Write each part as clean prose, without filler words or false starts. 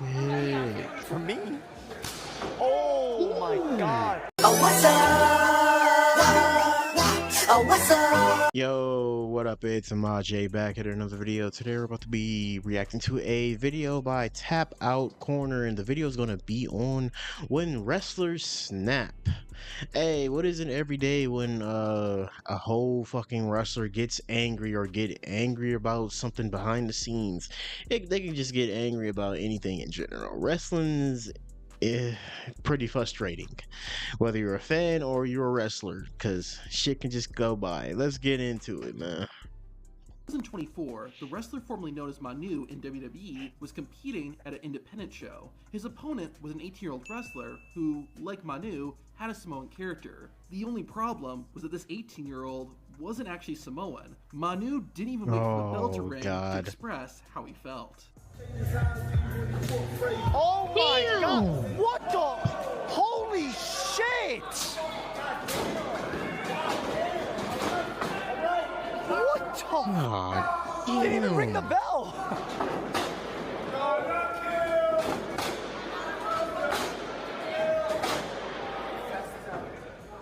Yeah. For me? Oh my God. Oh, what's up? Oh, what's up? Yo, what up? It's Amaj back at another video. Today we're about to be reacting to a video by Tap Out Corner, and the video is gonna be on when wrestlers snap. Hey, what isn't every day when a whole fucking wrestler gets angry or get angry about something behind the scenes? They can just get angry about anything in general. Wrestling's pretty frustrating, whether you're a fan or you're a wrestler, because shit can just go by. Let's get into it, man. 2024, the wrestler formerly known as Manu in WWE was competing at an independent show. His opponent was an 18-year-old wrestler who, like Manu, had a Samoan character. The only problem was that this 18-year-old wasn't actually Samoan. Manu didn't even wait for the bell to ring to express how he felt. Oh my God. What the? Holy shit. What the? Oh, He didn't even ring the bell.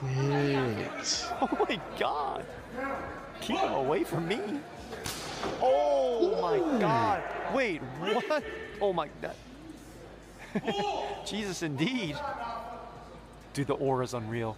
bitch. Oh my God. Keep him away from me. Oh my God. Wait, what? Oh my God. Jesus, indeed. Dude, the aura's unreal.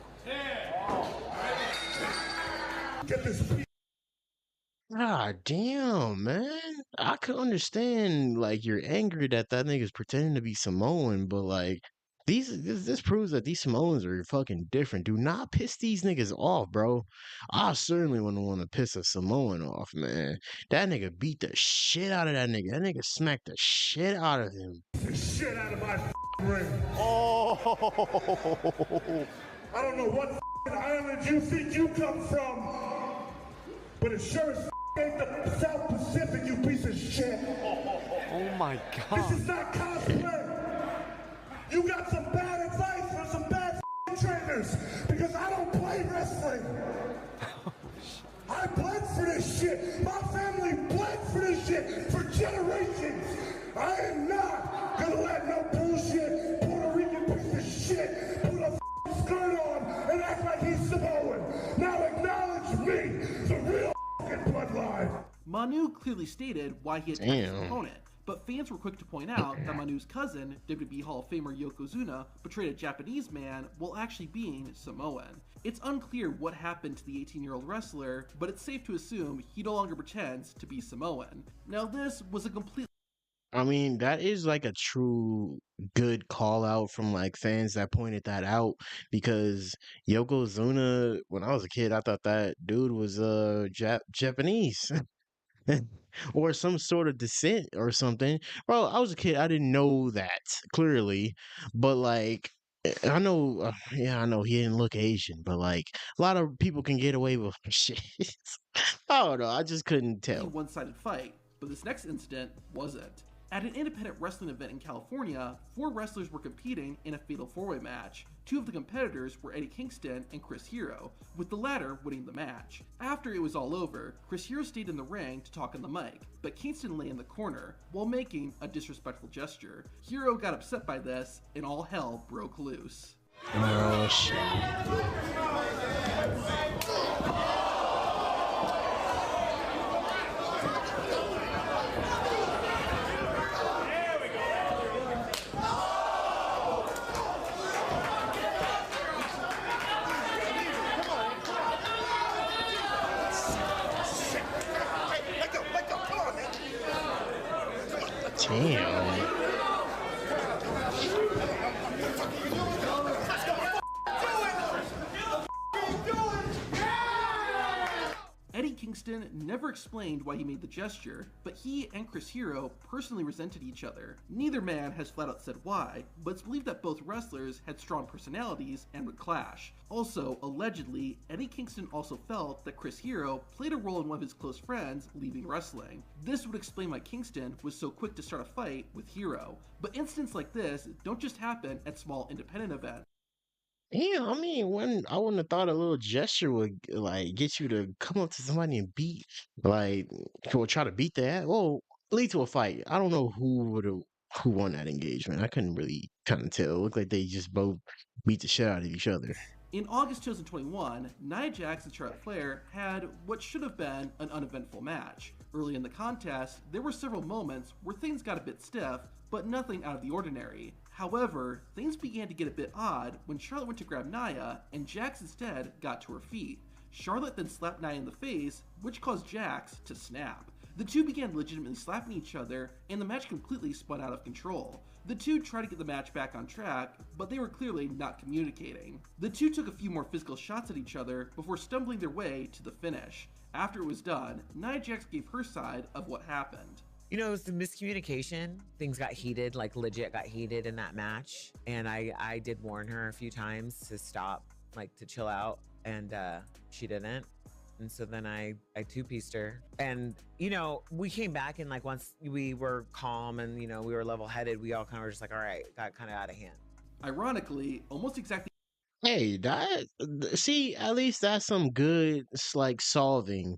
God damn, man. I could understand, like, you're angry that that nigga's pretending to be Samoan, but, like, this proves that these Samoans are fucking different. Do not piss these niggas off, bro. I certainly wouldn't want to piss a Samoan off, man. That nigga beat the shit out of that nigga. That nigga smacked the shit out of him. The shit out of my ring. Oh. I don't know what island you think you come from, but it sure as ain't the South Pacific, you piece of shit. Oh my This is God. not cosplay. You got some bad advice from some bad trainers, because I don't play wrestling. I bled for this shit. My family bled for this shit for generations. I am not gonna let no bullshit Puerto Rican piece of shit put a skirt on and act like he's Samoan. Now acknowledge me, the real bloodline. Manu clearly stated why he attacked his opponent, but fans were quick to point out that Manu's cousin, WWE Hall of Famer Yokozuna, betrayed a Japanese man while actually being Samoan. It's unclear what happened to the 18-year-old wrestler, but it's safe to assume he no longer pretends to be Samoan. Now this was a complete I mean, that is like a true good call out from like fans that pointed that out, because Yokozuna, when I was a kid, I thought that dude was Japanese. Or some sort of descent or something. Bro, I was a kid, I didn't know that clearly, but like I know, yeah, I know he didn't look Asian, but like a lot of people can get away with shit. I don't know, I just couldn't tell. one-sided fight, but this next incident wasn't. At an independent wrestling event in California, 4 wrestlers were competing in a fatal 4-way match. 2 of the competitors were Eddie Kingston and Chris Hero, with the latter winning the match. After it was all over, Chris Hero stayed in the ring to talk on the mic, but Kingston lay in the corner while making a disrespectful gesture. Hero got upset by this, and all hell broke loose. Oh shit. Damn. Eddie Kingston never explained why he made the gesture, but he and Chris Hero personally resented each other. Neither man has flat out said why, but it's believed that both wrestlers had strong personalities and would clash. Also, allegedly, Eddie Kingston also felt that Chris Hero played a role in one of his close friends leaving wrestling. This would explain why Kingston was so quick to start a fight with Hero. But incidents like this don't just happen at small independent events. Yeah, I mean, when I wouldn't have thought a little gesture would like get you to come up to somebody and beat, like, or try to beat that, well, lead to a fight. I don't know who would have who won that engagement. I couldn't really kind of tell. It looked like they just both beat the shit out of each other. In August 2021, Nia Jax and Charlotte Flair had what should have been an uneventful match. Early in the contest, there were several moments where things got a bit stiff, but nothing out of the ordinary. However, things began to get a bit odd when Charlotte went to grab Nia, and Jax instead got to her feet. Charlotte then slapped Nia in the face, which caused Jax to snap. The two began legitimately slapping each other, and the match completely spun out of control. The two tried to get the match back on track, but they were clearly not communicating. The two took a few more physical shots at each other before stumbling their way to the finish. After it was done, Nia Jax gave her side of what happened. You know, it was the miscommunication. Things got heated, like legit got heated in that match. And I did warn her a few times to stop, like to chill out, and she didn't. And so then I two-pieced her. And, you know, we came back, and like once we were calm and, you know, we were level-headed, we all kind of were just like, all right, got kind of out of hand. Ironically, almost exactly Hey, that see, at least that's some good like solving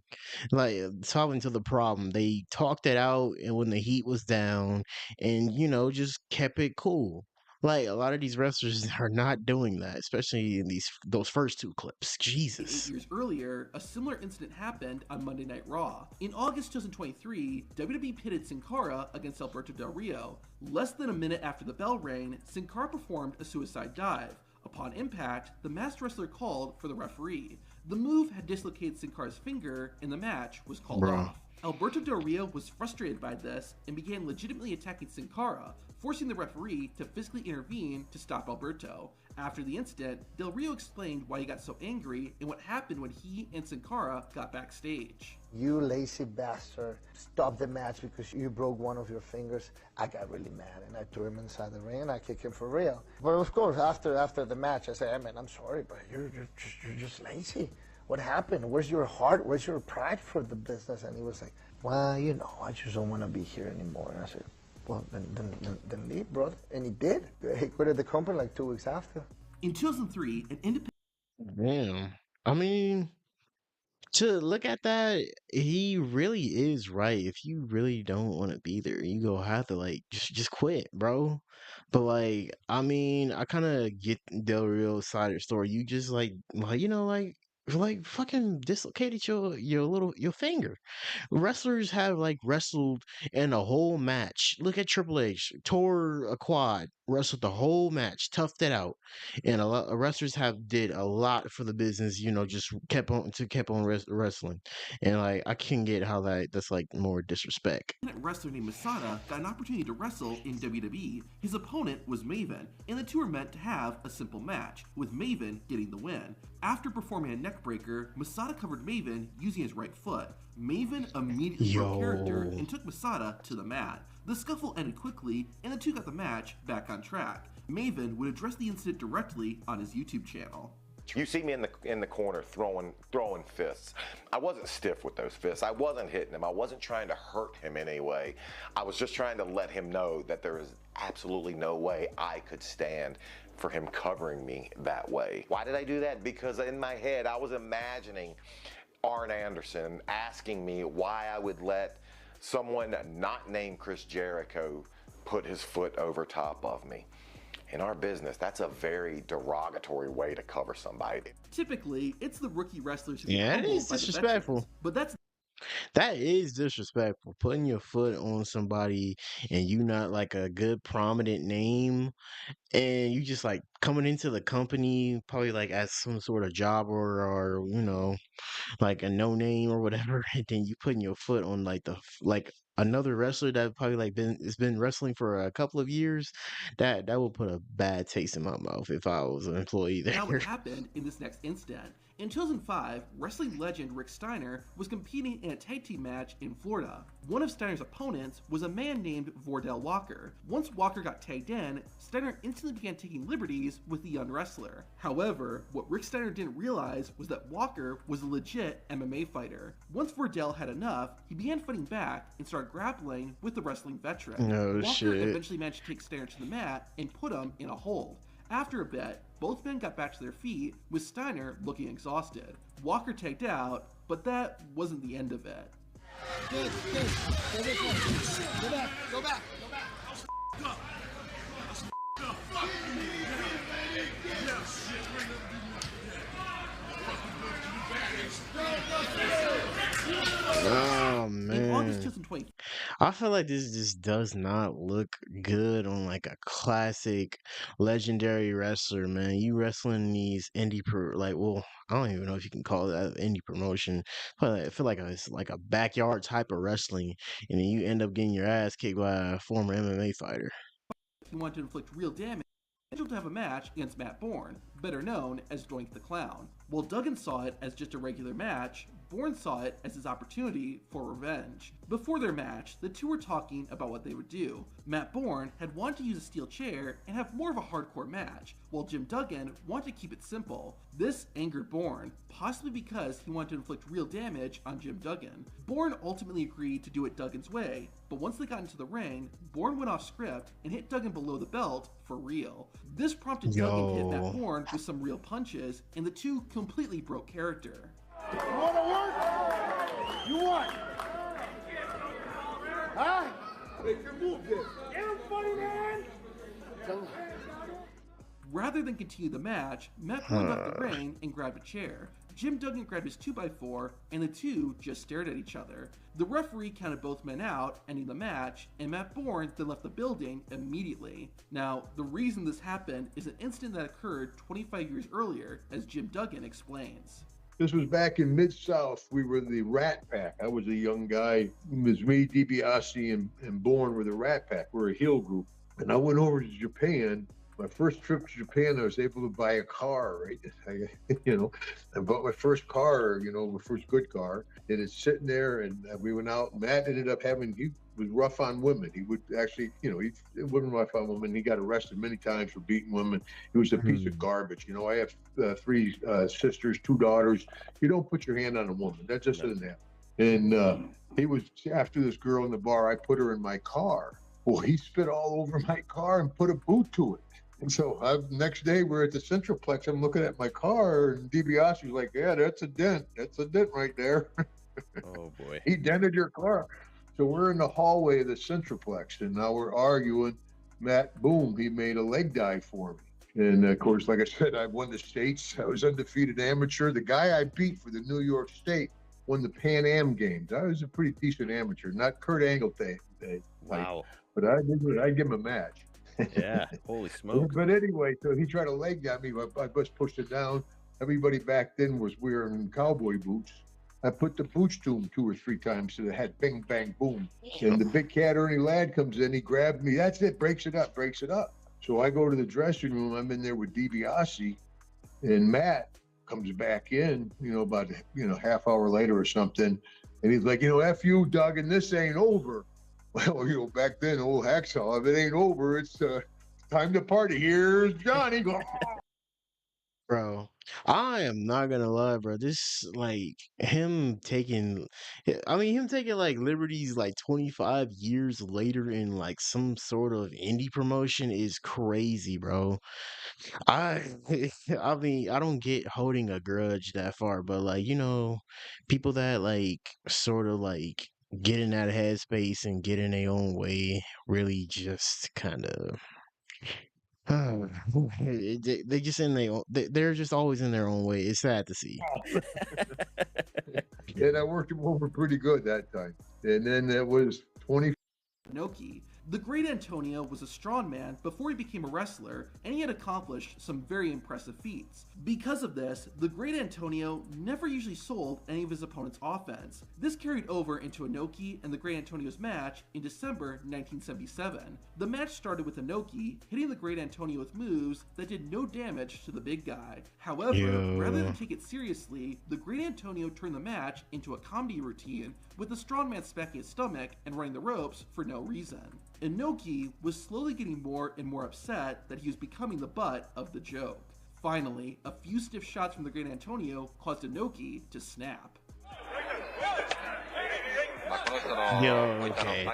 to the problem. They talked it out, and when the heat was down, and just kept it cool. Like a lot of these wrestlers are not doing that, especially in those first two clips. 8 Jesus. years earlier, a similar incident happened on Monday Night Raw. In August 2023, WWE pitted Sin Cara against Alberto Del Rio. Less than a minute after the bell rang, Sin Cara performed a suicide dive. Upon impact, the masked wrestler called for the referee. The move had dislocated Sin Cara's finger, and the match was called off. Alberto Del Rio was frustrated by this and began legitimately attacking Sin Cara, forcing the referee to physically intervene to stop Alberto. After the incident, Del Rio explained why he got so angry and what happened when he and Sin Cara got backstage. You lazy bastard, stop the match because you broke one of your fingers. I got really mad and I threw him inside the ring and I kicked him for real. But of course, after the match, I said, hey man, I'm sorry, but you're just lazy. What happened? Where's your heart? Where's your pride for the business? And he was like, well, you know, I just don't want to be here anymore. And I said, well, then leave, brother. And he did. He quit the company like 2 weeks after. In 2003, an independent Damn. I mean, to look at that, he really is right. If you really don't want to be there, you go have to like just quit, bro. But like, I mean, I kind of get Del Rio's side of the story. You just like fucking dislocated your finger. Wrestlers have like wrestled in a whole match. Look at Triple H, tore a quad, wrestled the whole match, toughed it out, and a lot of wrestlers have did a lot for the business. Just kept on wrestling, and like I can get how that's like more disrespect. wrestler named Masada got an opportunity to wrestle in WWE. His opponent was Maven, and the two were meant to have a simple match, with Maven getting the win. After performing a neckbreaker, Masada covered Maven using his right foot. Maven immediately broke character and took Masada to the mat. The scuffle ended quickly, and the two got the match back on track. Maven would address the incident directly on his YouTube channel. You see me in the corner throwing fists. I wasn't stiff with those fists. I wasn't hitting him. I wasn't trying to hurt him in any way. I was just trying to let him know that there is absolutely no way I could stand for him covering me that way. Why did I do that? Because in my head, I was imagining Arn Anderson asking me why I would let someone not named Chris Jericho put his foot over top of me. In our business, that's a very derogatory way to cover somebody. Typically, it's the rookie wrestlers who Yeah, get it is humbled by the disrespectful. veterans, but That is disrespectful. Putting your foot on somebody and you not like a good prominent name, and you just like coming into the company probably like as some sort of job or like a no name or whatever, and then you putting your foot on like another wrestler that probably like has been wrestling for a couple of years. That will put a bad taste in my mouth if I was an employee there. Now what happened in this next incident. In 2005, wrestling legend Rick Steiner was competing in a tag team match in Florida. One of Steiner's opponents was a man named Vordell Walker. Once Walker got tagged in, Steiner instantly began taking liberties with the young wrestler. However, what Rick Steiner didn't realize was that Walker was a legit MMA fighter. Once Vordell had enough, he began fighting back and started grappling with the wrestling veteran. Oh, Walker shit. eventually managed to take Steiner to the mat and put him in a hold. After a bit, both men got back to their feet, with Steiner looking exhausted. Walker tagged out, but that wasn't the end of it. Go back. I feel like this just does not look good on like a classic legendary wrestler, man. You wrestling these like, well, I don't even know if you can call that indie promotion, but I feel like it's like a backyard type of wrestling, and then you end up getting your ass kicked by a former MMA fighter. He wanted to inflict real damage, scheduled to have a match against Matt Bourne, better known as Doink the Clown. While Duggan saw it as just a regular match, Bourne saw it as his opportunity for revenge. Before their match, the two were talking about what they would do. Matt Bourne had wanted to use a steel chair and have more of a hardcore match, while Jim Duggan wanted to keep it simple. This angered Bourne, possibly because he wanted to inflict real damage on Jim Duggan. Bourne ultimately agreed to do it Duggan's way, but once they got into the ring, Bourne went off script and hit Duggan below the belt for real. This prompted Duggan to hit Matt Bourne with some real punches, and the two completely broke character. You want to work? You want? Huh? Make your move then. Damn funny, man! Rather than continue the match, Matt Bourne left the ring and grabbed a chair. Jim Duggan grabbed his 2x4, and the two just stared at each other. The referee counted both men out, ending the match, and Matt Bourne then left the building immediately. Now, the reason this happened is an incident that occurred 25 years earlier, as Jim Duggan explains. This was back in Mid-South. We were the Rat Pack. I was a young guy. It was me, DiBiase, and Bourne were the Rat Pack. We're a heel group. And I went over to Japan. My first trip to Japan, I was able to buy a car, right? I bought my first car, my first good car. And it's sitting there, and we went out. Matt ended up he was rough on women. He would actually, he wasn't rough on women. He got arrested many times for beating women. He was a piece of garbage. I have 3 sisters, 2 daughters. You don't put your hand on a woman. That just doesn't happen. And he was after this girl in the bar. I put her in my car. Well, he spit all over my car and put a boot to it. And so next day we're at the Centralplex. I'm looking at my car, and DiBiase was like, "Yeah, that's a dent. That's a dent right there." Oh boy. He dented your car. So we're in the hallway of the Centralplex, and now we're arguing. Matt, boom, he made a leg dive for me. And of course, like I said, I won the states. I was undefeated amateur. The guy I beat for the New York State won the Pan Am Games. I was a pretty decent amateur, not Kurt Angle Wow. But I'd give him a match. Yeah, holy smoke. But anyway, so he tried to leg dive me, but I just pushed it down. Everybody back then was wearing cowboy boots. I put the boots to him 2 or 3 times to the head, bing, bang, boom. And the big cat Ernie Ladd comes in, he grabbed me. That's it, breaks it up. So I go to the dressing room. I'm in there with DiBiase, and Matt comes back in, about half hour later or something. And he's like, F you, Doug, and this ain't over. Well, back then, old Hacksaw, if it ain't over, it's time to party. Here's Johnny. Bro, I am not gonna lie, bro. This him taking like liberties like 25 years later in like some sort of indie promotion is crazy, bro. I I mean, I don't get holding a grudge that far, but people that sort of get in that headspace and get in their own way really just kind of they just in their own, they're just always in their own way. It's sad to see. And I worked him over pretty good that time. And then it was 20. Inoki. The Great Antonio was a strongman before he became a wrestler, and he had accomplished some very impressive feats. Because of this, the Great Antonio never usually sold any of his opponent's offense. This carried over into Inoki and the Great Antonio's match in December 1977. The match started with Inoki hitting the Great Antonio with moves that did no damage to the big guy. However, rather than take it seriously, the Great Antonio turned the match into a comedy routine, with the strongman smacking his stomach and running the ropes for no reason. Inoki was slowly getting more and more upset that he was becoming the butt of the joke. Finally, a few stiff shots from the Great Antonio caused Inoki to snap. Okay.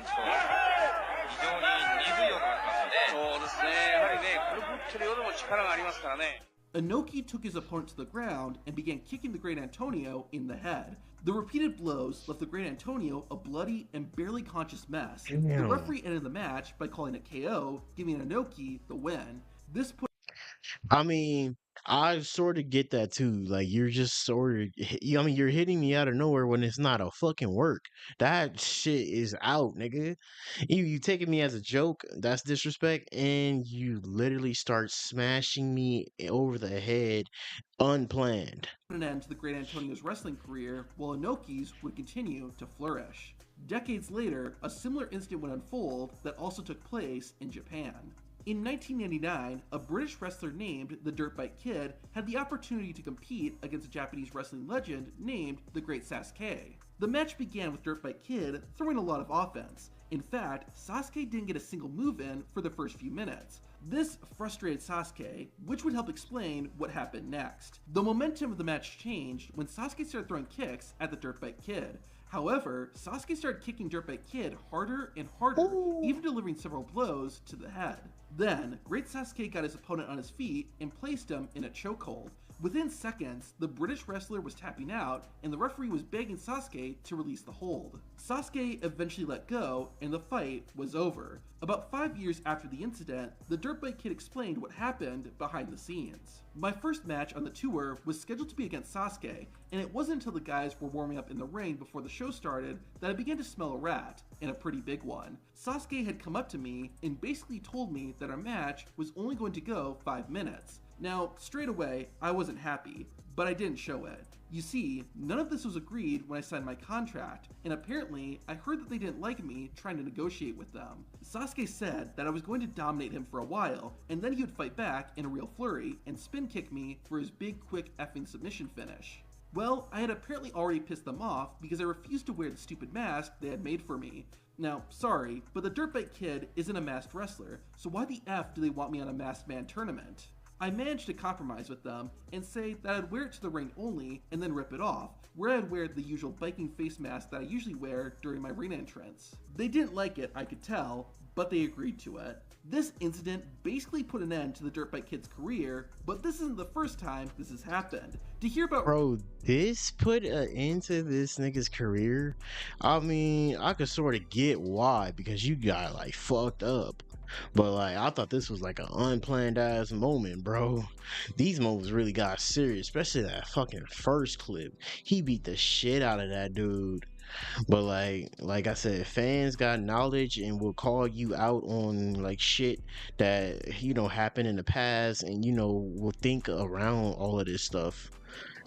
Inoki took his opponent to the ground and began kicking the Great Antonio in the head. The repeated blows left the Great Antonio a bloody and barely conscious mess. The referee ended the match by calling it KO, giving Inoki the win. This put I sort of get that too. Like you're just sort of, I mean, you're hitting me out of nowhere when it's not a fucking work. That shit is out, nigga. You taking me as a joke? That's disrespect, and you literally start smashing me over the head, unplanned. An end to the great Antonio's wrestling career, while Inoki's would continue to flourish. Decades later, a similar incident would unfold that also took place in Japan. In 1999, a British wrestler named the Dirtbike Kid had the opportunity to compete against a Japanese wrestling legend named the Great Sasuke. The match began with Dirtbike Kid throwing a lot of offense. In fact, Sasuke didn't get a single move in for the first few minutes. This frustrated Sasuke, which would help explain what happened next. The momentum of the match changed when Sasuke started throwing kicks at the Dirtbike Kid. However, Sasuke started kicking Dirtbike Kid harder and harder, even delivering several blows to the head. Then, Great Sasuke got his opponent on his feet and placed him in a chokehold. Within seconds, the British wrestler was tapping out, and the referee was begging Sasuke to release the hold. Sasuke eventually let go, and the fight was over. About 5 years after the incident, the Dirtbike Kid explained what happened behind the scenes. My first match on the tour was scheduled to be against Sasuke, and it wasn't until the guys were warming up in the ring before the show started that I began to smell a rat, and a pretty big one. Sasuke had come up to me and basically told me that our match was only going to go 5 minutes. Now, straight away, I wasn't happy, but I didn't show it. You see, none of this was agreed when I signed my contract, and apparently, I heard that they didn't like me trying to negotiate with them. Sasuke said that I was going to dominate him for a while, and then he would fight back in a real flurry and spin kick me for his big quick effing submission finish. Well, I had apparently already pissed them off because I refused to wear the stupid mask they had made for me. Now, sorry, but the Dirtbike Kid isn't a masked wrestler, so why the F do they want me on a masked man tournament? I managed to compromise with them and say that I'd wear it to the ring only and then rip it off, where I'd wear the usual biking face mask that I usually wear during my ring entrance. They didn't like it, I could tell, but they agreed to it. This incident basically put an end to the Dirtbike Kid's career, but this isn't the first time this has happened. To hear about— Bro, this put an end to this nigga's career. I mean, I could sort of get why, because you got like fucked up. But like, I thought this was like an unplanned ass moment, bro. These moments really got serious, especially that fucking first clip. He beat the shit out of that dude. But like I said, fans got knowledge and will call you out on like shit that happened in the past, and will think around all of this stuff,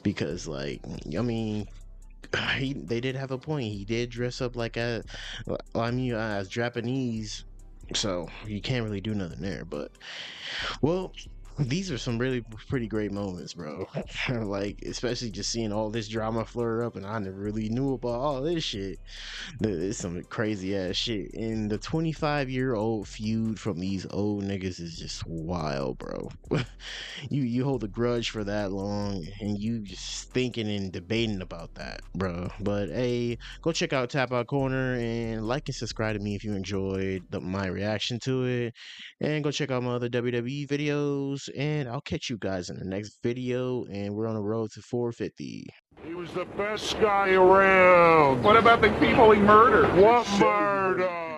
because like, I mean, they did have a point. He did dress up like as Japanese, so you can't really do nothing there. But well, these are some really pretty great moments, bro. Like, especially just seeing all this drama flare up, and I never really knew about all this shit. There's some crazy ass shit. And the 25-year-old feud from these old niggas is just wild, bro. You hold a grudge for that long, and you just thinking and debating about that, bro. But hey, go check out Tap Out Corner and like and subscribe to me if you enjoyed my reaction to it. And go check out my other WWE videos, and I'll catch you guys in the next video, and we're on the road to 450. He was the best guy around. What about the people he murdered? What murder?